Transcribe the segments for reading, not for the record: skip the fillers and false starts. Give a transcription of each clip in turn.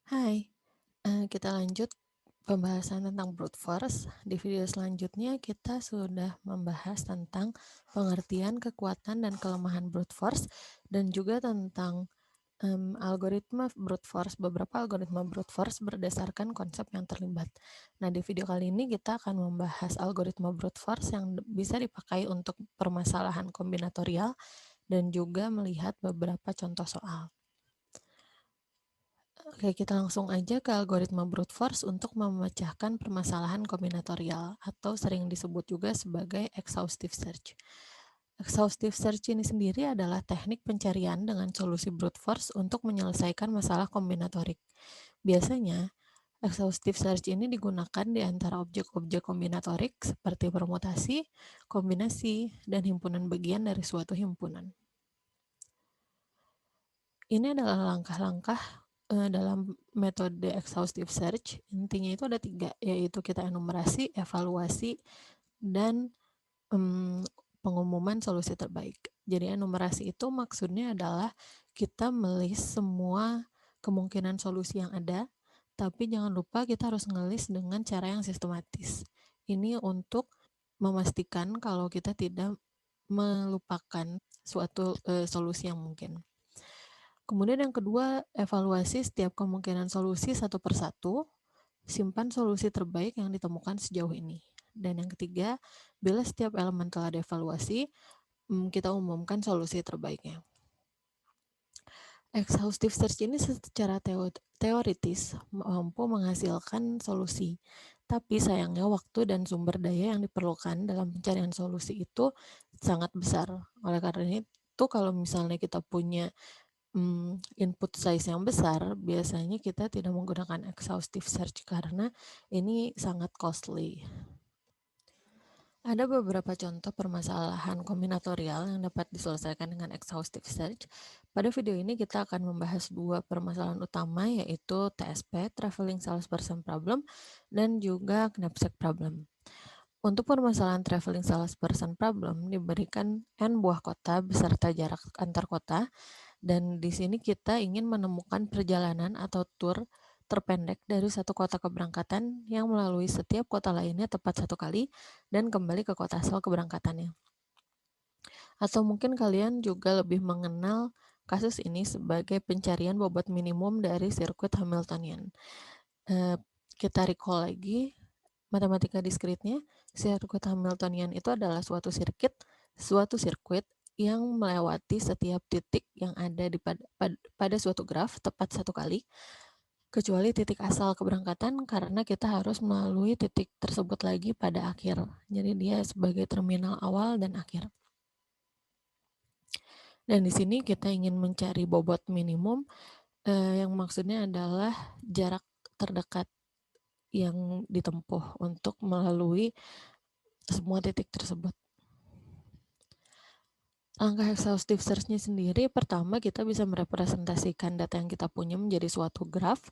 Hai, kita lanjut pembahasan tentang brute force. Di video selanjutnya kita sudah membahas tentang pengertian kekuatan dan kelemahan brute force dan juga tentang algoritma brute force, beberapa algoritma brute force berdasarkan konsep yang terlibat. Nah, di video kali ini kita akan membahas algoritma brute force yang bisa dipakai untuk permasalahan kombinatorial dan juga melihat beberapa contoh soal. Oke, kita langsung aja ke algoritma brute force untuk memecahkan permasalahan kombinatorial atau sering disebut juga sebagai exhaustive search. Exhaustive search ini sendiri adalah teknik pencarian dengan solusi brute force untuk menyelesaikan masalah kombinatorik. Biasanya, exhaustive search ini digunakan di antara objek-objek kombinatorik seperti permutasi, kombinasi, dan himpunan bagian dari suatu himpunan. Ini adalah langkah-langkah dalam metode exhaustive search. Intinya itu ada 3, yaitu kita enumerasi, evaluasi, dan pengumuman solusi terbaik. Jadi enumerasi itu maksudnya adalah kita melis semua kemungkinan solusi yang ada, tapi jangan lupa kita harus ngelis dengan cara yang sistematis. Ini untuk memastikan kalau kita tidak melupakan suatu solusi yang mungkin. Kemudian yang kedua, evaluasi setiap kemungkinan solusi satu persatu, simpan solusi terbaik yang ditemukan sejauh ini. Dan yang ketiga, bila setiap elemen telah dievaluasi, kita umumkan solusi terbaiknya. Exhaustive search ini secara teoritis mampu menghasilkan solusi, tapi sayangnya waktu dan sumber daya yang diperlukan dalam pencarian solusi itu sangat besar. Oleh karena itu, kalau misalnya kita punya input size yang besar, biasanya kita tidak menggunakan exhaustive search karena ini sangat costly. Ada beberapa contoh permasalahan kombinatorial yang dapat diselesaikan dengan exhaustive search. Pada video ini kita akan membahas 2 permasalahan utama, yaitu TSP, Traveling Salesperson Problem, dan juga Knapsack Problem. Untuk permasalahan Traveling Salesperson Problem diberikan N buah kota beserta jarak antar kota, dan di sini kita ingin menemukan perjalanan atau tour terpendek dari satu kota keberangkatan yang melalui setiap kota lainnya tepat 1 kali dan kembali ke kota asal keberangkatannya. Atau mungkin kalian juga lebih mengenal kasus ini sebagai pencarian bobot minimum dari sirkuit Hamiltonian. Kita recall lagi matematika diskritnya. Sirkuit Hamiltonian itu adalah suatu sirkuit yang melewati setiap titik yang ada pada suatu graf tepat 1 kali, kecuali titik asal keberangkatan karena kita harus melalui titik tersebut lagi pada akhir. Jadi dia sebagai terminal awal dan akhir. Dan di sini kita ingin mencari bobot minimum, yang maksudnya adalah jarak terdekat yang ditempuh untuk melalui semua titik tersebut. Langkah exhaustive search-nya sendiri, pertama kita bisa merepresentasikan data yang kita punya menjadi suatu graf,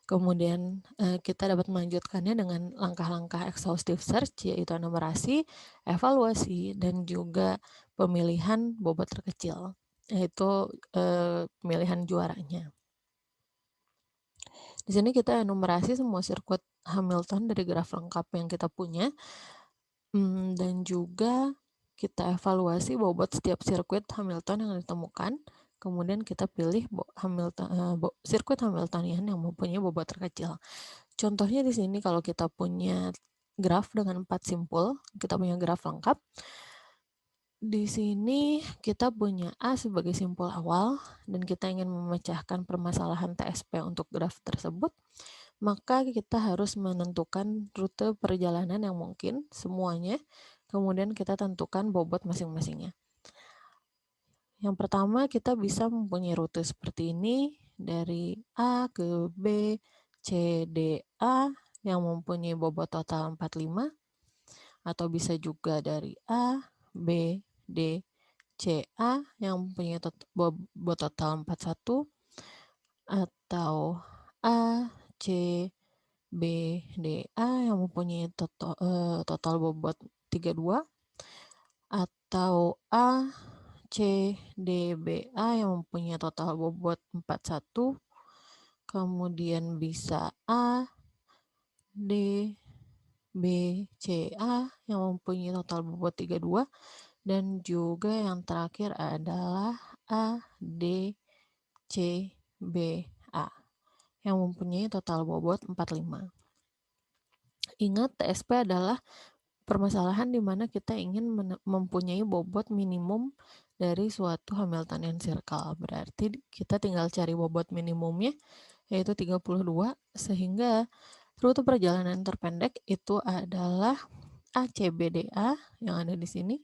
kemudian kita dapat melanjutkannya dengan langkah-langkah exhaustive search, yaitu enumerasi, evaluasi, dan juga pemilihan bobot terkecil, yaitu pemilihan juaranya. Di sini kita enumerasi semua sirkuit Hamilton dari graf lengkap yang kita punya, dan juga kita evaluasi bobot setiap sirkuit Hamilton yang ditemukan, kemudian kita pilih sirkuit Hamiltonian yang mempunyai bobot terkecil. Contohnya di sini kalau kita punya graf dengan 4 simpul, kita punya graf lengkap. Di sini kita punya A sebagai simpul awal dan kita ingin memecahkan permasalahan TSP untuk graf tersebut, maka kita harus menentukan rute perjalanan yang mungkin semuanya, kemudian kita tentukan bobot masing-masingnya. Yang pertama, kita bisa mempunyai rute seperti ini dari A ke B, C, D, A yang mempunyai bobot total 45, atau bisa juga dari A, B, D, C, A yang mempunyai bobot total 41, atau A, C, B, D, A yang mempunyai total bobot 32, atau A, C, D, B, A yang mempunyai total bobot 41, kemudian bisa A, D, B, C, A yang mempunyai total bobot 32, dan juga yang terakhir adalah A, D, C, B, A yang mempunyai total bobot 45. Ingat, TSP adalah permasalahan di mana kita ingin mempunyai bobot minimum dari suatu Hamiltonian circle. Berarti kita tinggal cari bobot minimumnya, yaitu 32, sehingga rute perjalanan terpendek itu adalah ACBDA yang ada di sini,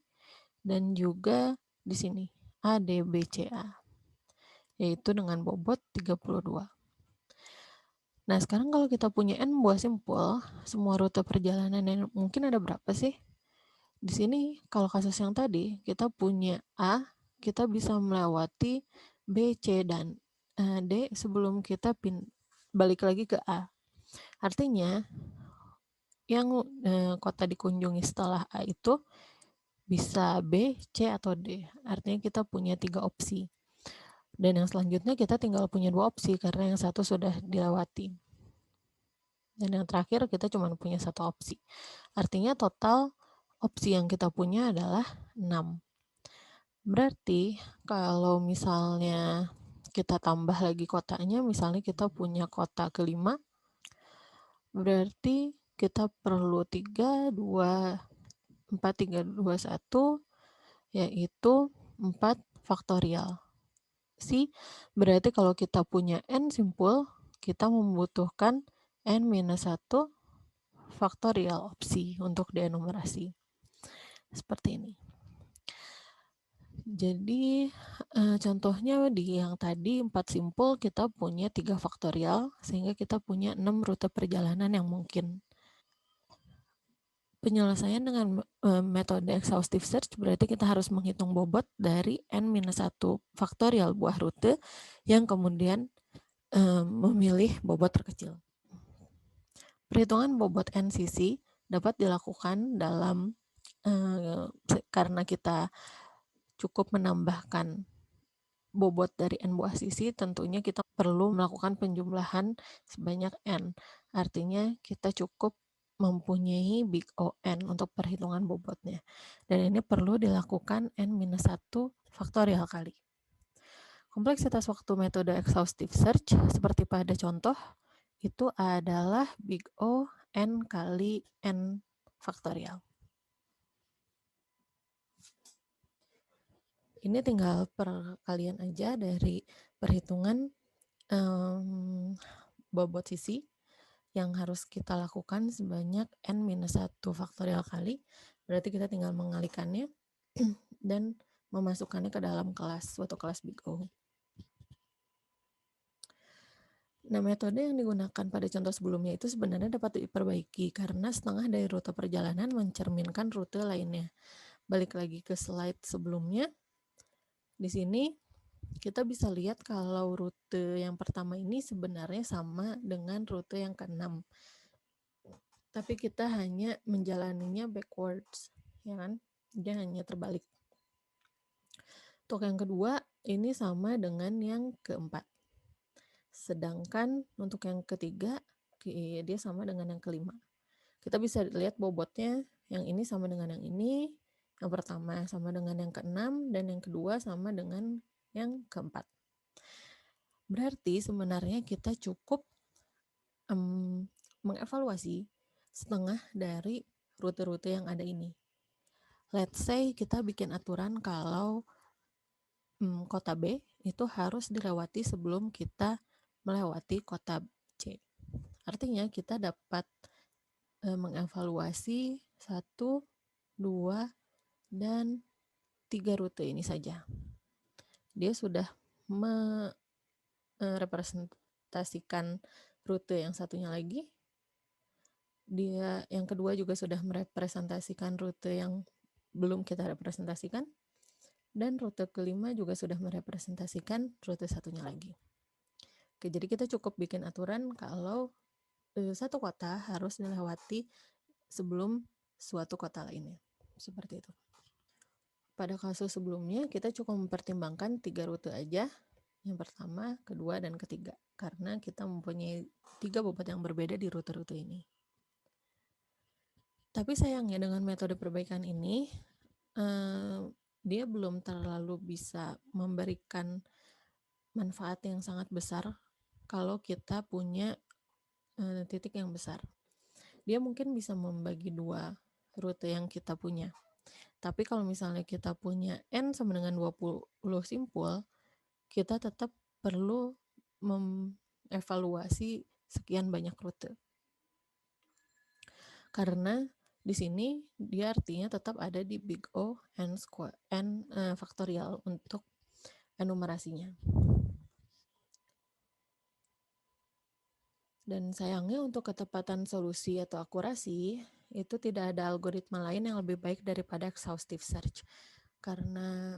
dan juga di sini ADBCA, yaitu dengan bobot 32. Nah, sekarang kalau kita punya N buah simpul, semua rute perjalanan yang mungkin ada berapa sih? Di sini kalau kasus yang tadi, kita punya A, kita bisa melewati B, C, dan D sebelum kita balik lagi ke A. Artinya, yang kota dikunjungi setelah A itu bisa B, C, atau D. Artinya kita punya 3 opsi. Dan yang selanjutnya kita tinggal punya 2 opsi karena yang satu sudah dilewati. Dan yang terakhir kita cuma punya 1 opsi. Artinya total opsi yang kita punya adalah 6. Berarti kalau misalnya kita tambah lagi kotanya, misalnya kita punya kota kelima, berarti kita perlu 3, 2, 4, 3, 2, 1, yaitu 4 faktorial. Berarti kalau kita punya N simpul, kita membutuhkan N-1 faktorial opsi untuk dienumerasi. Seperti ini. Jadi contohnya di yang tadi 4 simpul kita punya 3 faktorial, sehingga kita punya 6 rute perjalanan yang mungkin. Penyelesaian dengan metode exhaustive search berarti kita harus menghitung bobot dari N-1 faktorial buah rute yang kemudian memilih bobot terkecil. Perhitungan bobot NCC dapat dilakukan dalam karena kita cukup menambahkan bobot dari N buah sisi, tentunya kita perlu melakukan penjumlahan sebanyak N. Artinya kita cukup mempunyai big O N untuk perhitungan bobotnya. Dan ini perlu dilakukan N-1 faktorial kali. Kompleksitas waktu metode exhaustive search seperti pada contoh itu adalah big O N kali N faktorial. Ini tinggal perkalian aja dari perhitungan bobot sisi yang harus kita lakukan sebanyak N-1 faktorial kali. Berarti kita tinggal mengalikannya dan memasukkannya ke dalam kelas, suatu kelas big O. Nah, metode yang digunakan pada contoh sebelumnya itu sebenarnya dapat diperbaiki karena setengah dari rute perjalanan mencerminkan rute lainnya. Balik lagi ke slide sebelumnya. Di sini kita bisa lihat kalau rute yang pertama ini sebenarnya sama dengan rute yang ke-6. Tapi kita hanya menjalaninya backwards, ya kan? Dia hanya terbalik. Untuk yang kedua, ini sama dengan yang keempat. Sedangkan untuk yang ketiga, dia sama dengan yang kelima. Kita bisa lihat bobotnya, yang ini sama dengan yang ini, yang pertama sama dengan yang ke-6, dan yang kedua sama dengan yang keempat. Berarti sebenarnya kita cukup mengevaluasi setengah dari rute-rute yang ada ini. Let's say kita bikin aturan kalau kota B itu harus dilewati sebelum kita melewati kota C. Artinya kita dapat mengevaluasi 1, 2, dan 3 rute ini saja. Dia sudah merepresentasikan rute yang satunya lagi. Dia yang kedua juga sudah merepresentasikan rute yang belum kita representasikan. Dan rute kelima juga sudah merepresentasikan rute satunya lagi. Oke, jadi kita cukup bikin aturan kalau satu kota harus dilewati sebelum suatu kota lainnya. Seperti itu. Pada kasus sebelumnya, kita cukup mempertimbangkan 3 rute aja. yang pertama, kedua, dan ketiga, karena kita mempunyai 3 bobot yang berbeda di rute-rute ini. Tapi sayangnya dengan metode perbaikan ini, dia belum terlalu bisa memberikan manfaat yang sangat besar kalau kita punya titik yang besar. Dia mungkin bisa membagi 2 rute yang kita punya. Tapi kalau misalnya kita punya N sama dengan 20 simpul, kita tetap perlu mengevaluasi sekian banyak rute. Karena di sini dia artinya tetap ada di big O N square N faktorial untuk enumerasinya. Dan sayangnya untuk ketepatan solusi atau akurasi, itu tidak ada algoritma lain yang lebih baik daripada exhaustive search. Karena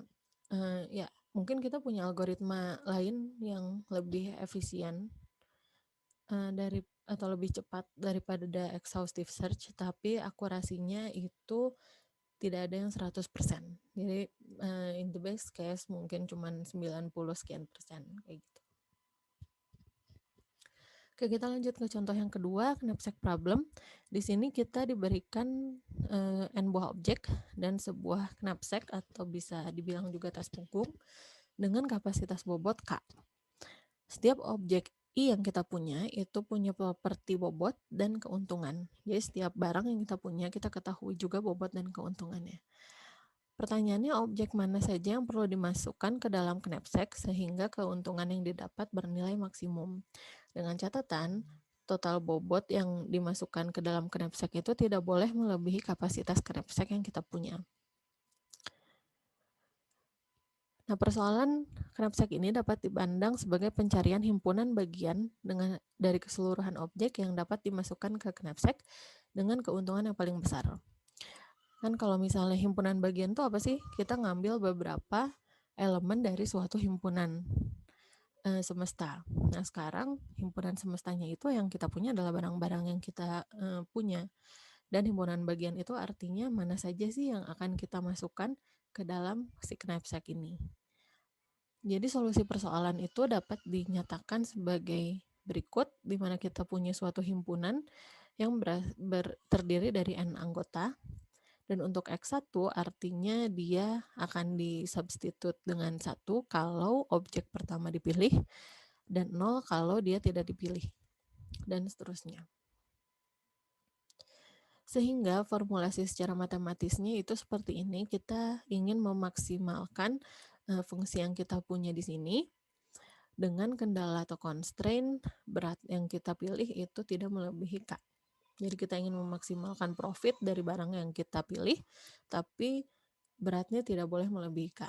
ya mungkin kita punya algoritma lain yang lebih efisien atau lebih cepat daripada exhaustive search, tapi akurasinya itu tidak ada yang 100%. Jadi in the best case mungkin cuma 90 sekian persen kayak gitu. Oke, kita lanjut ke contoh yang kedua, knapsack problem. Di sini kita diberikan n buah objek dan sebuah knapsack atau bisa dibilang juga tas punggung dengan kapasitas bobot K. Setiap objek I yang kita punya itu punya properti bobot dan keuntungan. Jadi setiap barang yang kita punya kita ketahui juga bobot dan keuntungannya. Pertanyaannya, objek mana saja yang perlu dimasukkan ke dalam knapsack sehingga keuntungan yang didapat bernilai maksimum. Dengan catatan, total bobot yang dimasukkan ke dalam knapsack itu tidak boleh melebihi kapasitas knapsack yang kita punya. Nah, persoalan knapsack ini dapat dipandang sebagai pencarian himpunan bagian dari keseluruhan objek yang dapat dimasukkan ke knapsack dengan keuntungan yang paling besar. Kan kalau misalnya himpunan bagian itu apa sih? Kita ngambil beberapa elemen dari suatu himpunan semesta. Nah, sekarang himpunan semestanya itu yang kita punya adalah barang-barang yang kita punya. Dan himpunan bagian itu artinya mana saja sih yang akan kita masukkan ke dalam si knapsack ini. Jadi solusi persoalan itu dapat dinyatakan sebagai berikut, di mana kita punya suatu himpunan yang terdiri dari N anggota. Dan untuk X1 artinya dia akan disubstitut dengan 1 kalau objek pertama dipilih, dan 0 kalau dia tidak dipilih, dan seterusnya. Sehingga formulasi secara matematisnya itu seperti ini, kita ingin memaksimalkan fungsi yang kita punya di sini, dengan kendala atau constraint berat yang kita pilih itu tidak melebihi K. Jadi kita ingin memaksimalkan profit dari barang yang kita pilih, tapi beratnya tidak boleh melebihi K.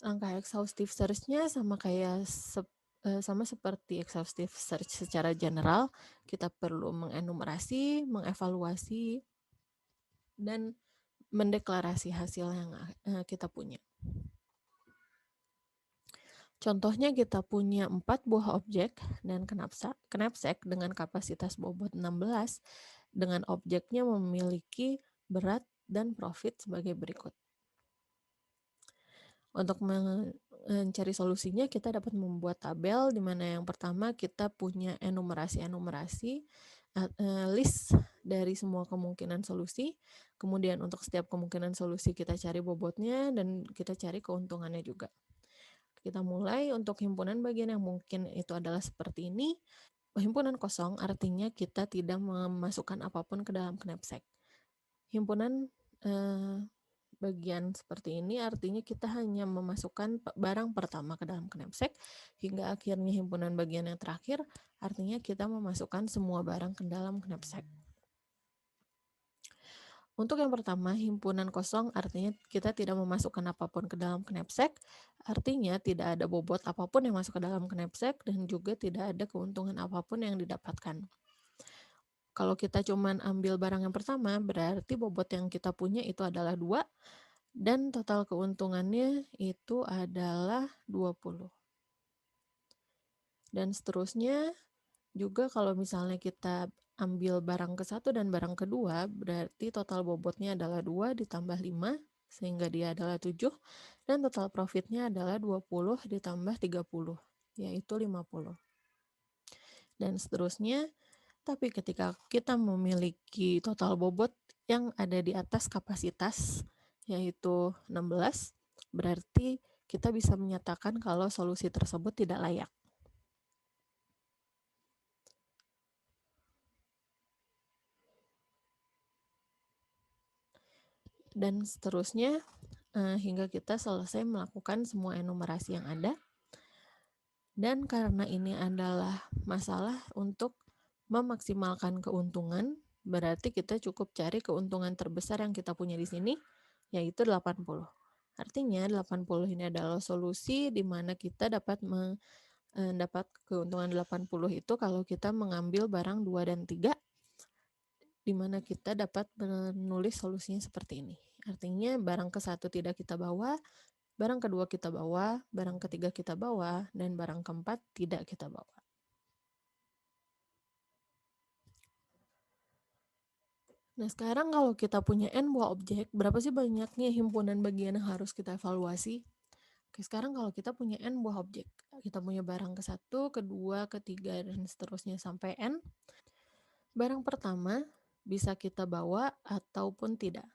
Langkah exhaustive search-nya sama seperti exhaustive search secara general, kita perlu mengenumerasi, mengevaluasi, dan mendeklarasi hasil yang kita punya. Contohnya kita punya 4 buah objek dan knapsack dengan kapasitas bobot 16 dengan objeknya memiliki berat dan profit sebagai berikut. Untuk mencari solusinya kita dapat membuat tabel di mana yang pertama kita punya enumerasi list dari semua kemungkinan solusi. Kemudian untuk setiap kemungkinan solusi kita cari bobotnya dan kita cari keuntungannya juga. Kita mulai untuk himpunan bagian yang mungkin itu adalah seperti ini. Himpunan kosong artinya kita tidak memasukkan apapun ke dalam knapsack. Himpunan bagian seperti ini artinya kita hanya memasukkan barang pertama ke dalam knapsack hingga akhirnya himpunan bagian yang terakhir artinya kita memasukkan semua barang ke dalam knapsack. Untuk yang pertama, himpunan kosong artinya kita tidak memasukkan apapun ke dalam knapsack, artinya tidak ada bobot apapun yang masuk ke dalam knapsack dan juga tidak ada keuntungan apapun yang didapatkan. Kalau kita cuma ambil barang yang pertama, berarti bobot yang kita punya itu adalah 2 dan total keuntungannya itu adalah 20. Dan seterusnya juga kalau misalnya kita ambil barang ke-1 dan barang kedua, berarti total bobotnya adalah 2 ditambah 5 sehingga dia adalah 7, dan total profitnya adalah 20 ditambah 30, yaitu 50. Dan seterusnya, tapi ketika kita memiliki total bobot yang ada di atas kapasitas, yaitu 16, berarti kita bisa menyatakan kalau solusi tersebut tidak layak. Dan seterusnya, hingga kita selesai melakukan semua enumerasi yang ada. Dan karena ini adalah masalah untuk memaksimalkan keuntungan, berarti kita cukup cari keuntungan terbesar yang kita punya di sini, yaitu 80. Artinya 80 ini adalah solusi di mana kita dapat dapat keuntungan 80 itu kalau kita mengambil barang 2 dan 3, di mana kita dapat menulis solusinya seperti ini. Artinya barang ke-1 tidak kita bawa, barang kedua kita bawa, barang ketiga kita bawa, dan barang keempat tidak kita bawa. Nah, sekarang kalau kita punya N buah objek, berapa sih banyaknya himpunan bagian yang harus kita evaluasi? Oke, sekarang kalau kita punya N buah objek, kita punya barang ke-1, kedua, ketiga, dan seterusnya sampai N. Barang pertama bisa kita bawa ataupun tidak.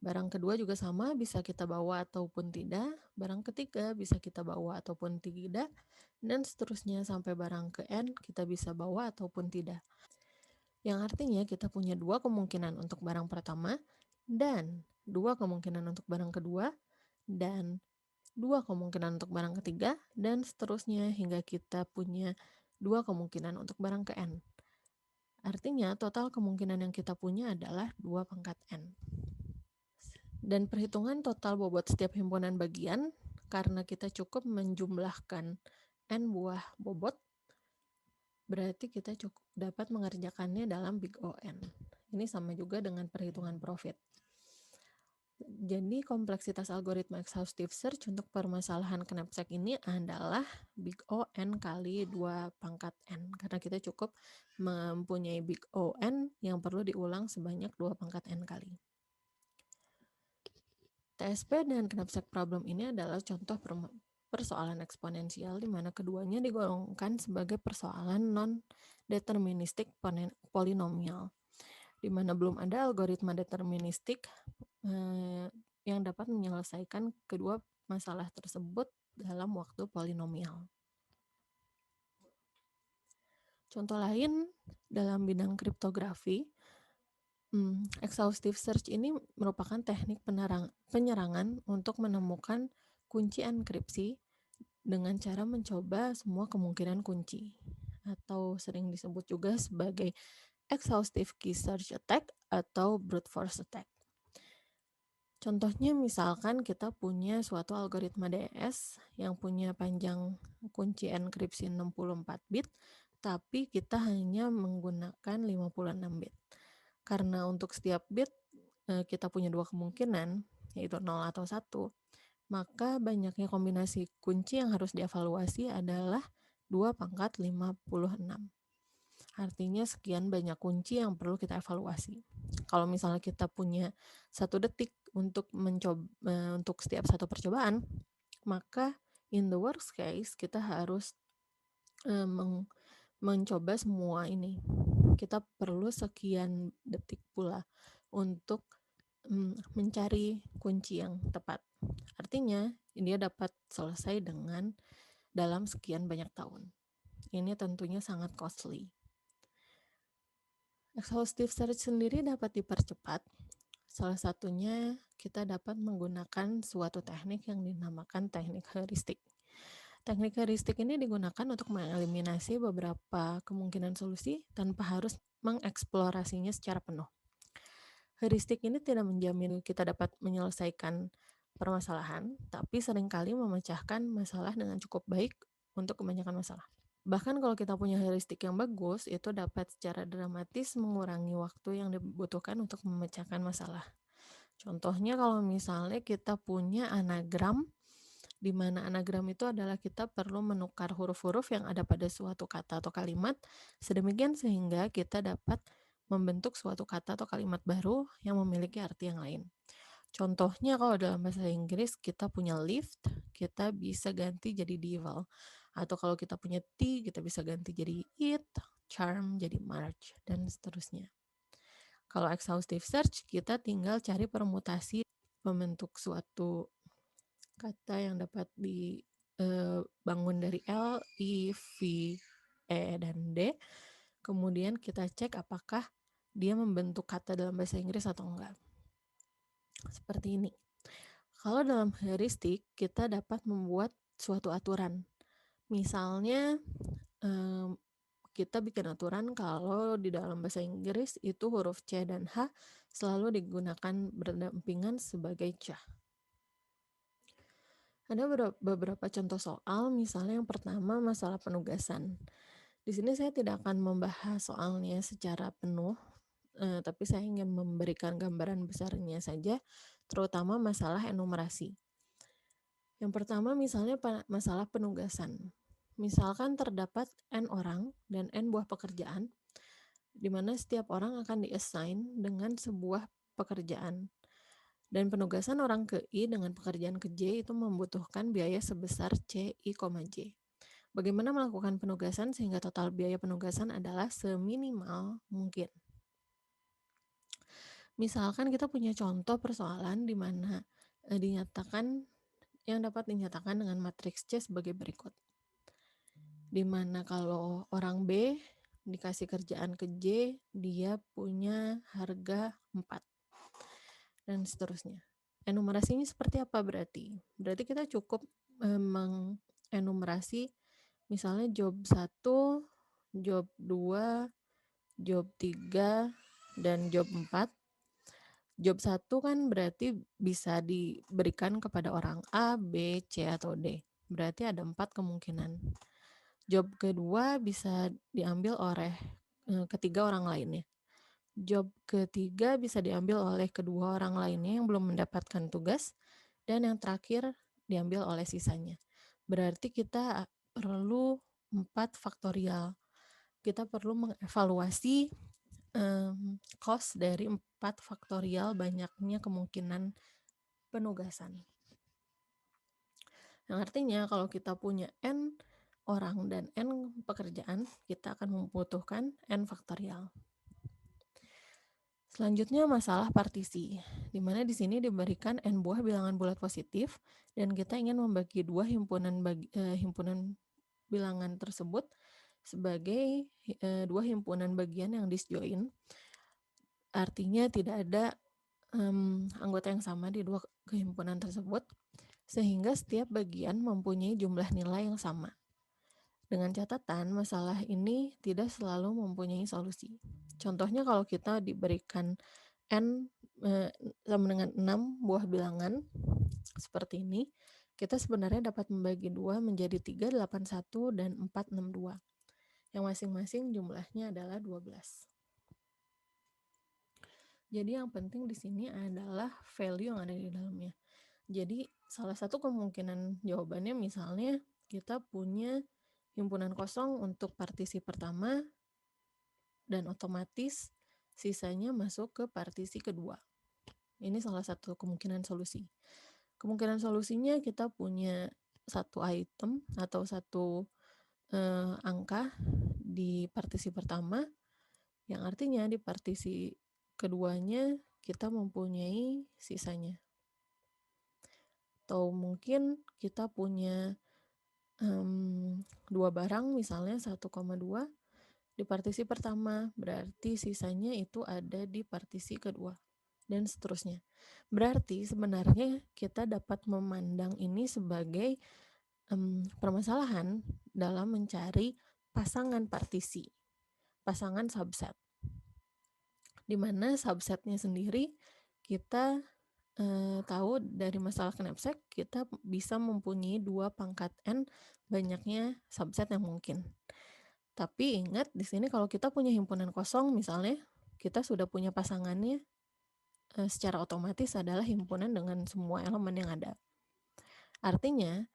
Barang kedua juga sama, bisa kita bawa ataupun tidak. Barang ketiga bisa kita bawa ataupun tidak. Dan seterusnya sampai barang ke N kita bisa bawa ataupun tidak. Yang artinya kita punya 2 kemungkinan untuk barang pertama, dan 2 kemungkinan untuk barang kedua, dan 2 kemungkinan untuk barang ketiga, dan seterusnya hingga kita punya 2 kemungkinan untuk barang ke N. Artinya total kemungkinan yang kita punya adalah 2 pangkat N. Dan perhitungan total bobot setiap himpunan bagian, karena kita cukup menjumlahkan N buah bobot, berarti kita cukup dapat mengerjakannya dalam Big O N. Ini sama juga dengan perhitungan profit. Jadi kompleksitas algoritma exhaustive search untuk permasalahan knapsack ini adalah Big O N kali 2 pangkat N, karena kita cukup mempunyai Big O N yang perlu diulang sebanyak 2 pangkat N kali. TSP dan knapsack problem ini adalah contoh persoalan eksponensial di mana keduanya digolongkan sebagai persoalan non-deterministik polinomial, di mana belum ada algoritma deterministik yang dapat menyelesaikan kedua masalah tersebut dalam waktu polinomial. Contoh lain dalam bidang kriptografi, exhaustive search ini merupakan teknik penyerangan untuk menemukan kunci enkripsi dengan cara mencoba semua kemungkinan kunci, atau sering disebut juga sebagai exhaustive key search attack atau brute force attack. Contohnya misalkan kita punya suatu algoritma DS yang punya panjang kunci enkripsi 64 bit, tapi kita hanya menggunakan 56 bit. Karena untuk setiap bit kita punya 2 kemungkinan, yaitu 0 atau 1, maka banyaknya kombinasi kunci yang harus dievaluasi adalah 2 pangkat 56. Artinya sekian banyak kunci yang perlu kita evaluasi. Kalau misalnya kita punya 1 detik untuk untuk setiap satu percobaan, maka in the worst case kita harus mencoba semua ini. Kita perlu sekian detik pula untuk mencari kunci yang tepat. Artinya dia dapat selesai dalam sekian banyak tahun. Ini tentunya sangat costly. Exhaustive search sendiri dapat dipercepat. Salah satunya kita dapat menggunakan suatu teknik yang dinamakan teknik heuristik. Teknik heuristik ini digunakan untuk mengeliminasi beberapa kemungkinan solusi tanpa harus mengeksplorasinya secara penuh. Heuristik ini tidak menjamin kita dapat menyelesaikan permasalahan, tapi seringkali memecahkan masalah dengan cukup baik untuk kebanyakan masalah. Bahkan kalau kita punya heuristik yang bagus, itu dapat secara dramatis mengurangi waktu yang dibutuhkan untuk memecahkan masalah. Contohnya kalau misalnya kita punya anagram, di mana anagram itu adalah kita perlu menukar huruf-huruf yang ada pada suatu kata atau kalimat, sedemikian sehingga kita dapat membentuk suatu kata atau kalimat baru yang memiliki arti yang lain. Contohnya kalau dalam bahasa Inggris kita punya lift, kita bisa ganti jadi devil. Atau kalau kita punya tea, kita bisa ganti jadi it, charm jadi march, dan seterusnya. Kalau exhaustive search, kita tinggal cari permutasi membentuk suatu kata yang dapat dibangun dari L, I, V, E, dan D. Kemudian kita cek apakah dia membentuk kata dalam bahasa Inggris atau enggak. Seperti ini. Kalau dalam heuristik, kita dapat membuat suatu aturan. Misalnya, kita bikin aturan kalau di dalam bahasa Inggris itu huruf C dan H selalu digunakan berdampingan sebagai CH. Ada beberapa contoh soal, misalnya yang pertama masalah penugasan. Di sini saya tidak akan membahas soalnya secara penuh, tapi saya ingin memberikan gambaran besarnya saja, terutama masalah enumerasi. Yang pertama misalnya masalah penugasan. Misalkan terdapat N orang dan N buah pekerjaan, di mana setiap orang akan di-assign dengan sebuah pekerjaan. Dan penugasan orang ke I dengan pekerjaan ke J itu membutuhkan biaya sebesar C, I, J. Bagaimana melakukan penugasan sehingga total biaya penugasan adalah seminimal mungkin. Misalkan kita punya contoh persoalan di mana dinyatakan yang dapat dinyatakan dengan matriks C sebagai berikut. Di mana kalau orang B dikasih kerjaan ke J, dia punya harga 4. Dan seterusnya. Enumerasinya seperti apa berarti? Berarti kita cukup mengenumerasi misalnya job 1, job 2, job 3, dan job 4. Job 1 kan berarti bisa diberikan kepada orang A, B, C, atau D. Berarti ada 4 kemungkinan. Job kedua bisa diambil oleh ketiga orang lainnya. Job ketiga bisa diambil oleh kedua orang lainnya yang belum mendapatkan tugas, dan yang terakhir diambil oleh sisanya. Berarti kita perlu 4 faktorial. Kita perlu mengevaluasi cost dari 4 faktorial banyaknya kemungkinan penugasan. Yang artinya kalau kita punya N orang dan N pekerjaan, kita akan membutuhkan N faktorial. Selanjutnya masalah partisi, di mana di sini diberikan N buah bilangan bulat positif dan kita ingin membagi dua himpunan bilangan tersebut sebagai dua himpunan bagian yang disjoin. Artinya tidak ada anggota yang sama di dua kehimpunan tersebut, sehingga setiap bagian mempunyai jumlah nilai yang sama. Dengan catatan, masalah ini tidak selalu mempunyai solusi. Contohnya kalau kita diberikan N sama dengan 6 buah bilangan seperti ini, kita sebenarnya dapat membagi 2 menjadi 3, 8, 1, dan 4, 6, 2. Yang masing-masing jumlahnya adalah 12. Jadi yang penting di sini adalah value yang ada di dalamnya. Jadi salah satu kemungkinan jawabannya misalnya kita punya himpunan kosong untuk partisi pertama dan otomatis sisanya masuk ke partisi kedua. Ini salah satu kemungkinan solusi. Kemungkinan solusinya kita punya satu item atau satu angka di partisi pertama, yang artinya di partisi keduanya kita mempunyai sisanya. Atau mungkin kita punya dua barang misalnya 1,2 di partisi pertama, berarti sisanya itu ada di partisi kedua, dan seterusnya. Berarti sebenarnya kita dapat memandang ini sebagai permasalahan dalam mencari pasangan partisi, pasangan subset. Di mana subsetnya sendiri kita tahu dari masalah knapsack kita bisa mempunyai 2 pangkat N banyaknya subset yang mungkin. Tapi ingat di sini kalau kita punya himpunan kosong misalnya, kita sudah punya pasangannya secara otomatis adalah himpunan dengan semua elemen yang ada. Artinya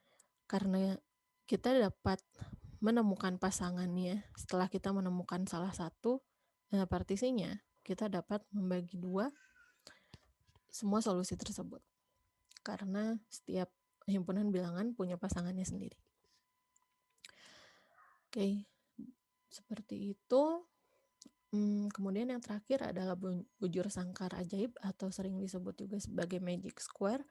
karena kita dapat menemukan pasangannya setelah kita menemukan salah satu partisinya, kita dapat membagi 2 semua solusi tersebut. Karena setiap himpunan bilangan punya pasangannya sendiri. Oke, seperti itu. Kemudian yang terakhir adalah bujur sangkar ajaib atau sering disebut juga sebagai magic square.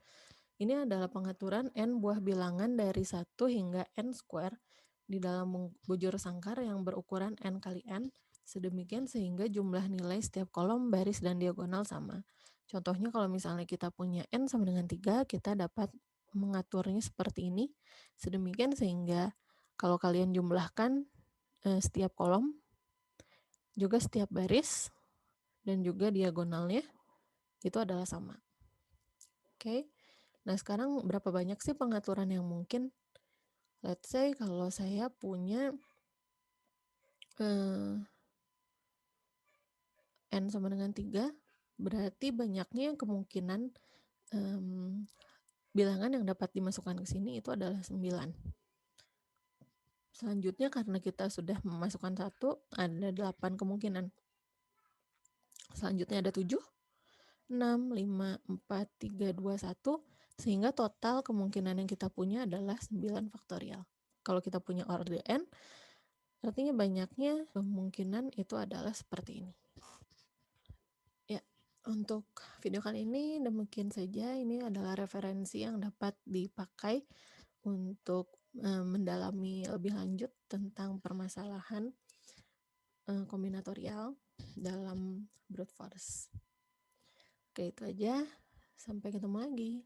Ini adalah pengaturan n buah bilangan dari 1 hingga n square di dalam bujur sangkar yang berukuran n kali n, sedemikian sehingga jumlah nilai setiap kolom, baris, dan diagonal sama. Contohnya kalau misalnya kita punya n sama dengan 3, kita dapat mengaturnya seperti ini, sedemikian sehingga kalau kalian jumlahkan setiap kolom, juga setiap baris, dan juga diagonalnya itu adalah sama. Oke, nah sekarang berapa banyak sih pengaturan yang mungkin? Let's say kalau saya punya n sama dengan 3, berarti banyaknya kemungkinan bilangan yang dapat dimasukkan ke sini itu adalah 9. Selanjutnya karena kita sudah memasukkan 1, ada 8 kemungkinan. Selanjutnya ada 7, 6, 5, 4, 3, 2, 1, sehingga total kemungkinan yang kita punya adalah 9 faktorial. Kalau kita punya order n, artinya banyaknya kemungkinan itu adalah seperti ini. Ya, untuk video kali ini demikian saja. Ini adalah referensi yang dapat dipakai untuk mendalami lebih lanjut tentang permasalahan kombinatorial dalam brute force. Oke, itu aja. Sampai ketemu lagi.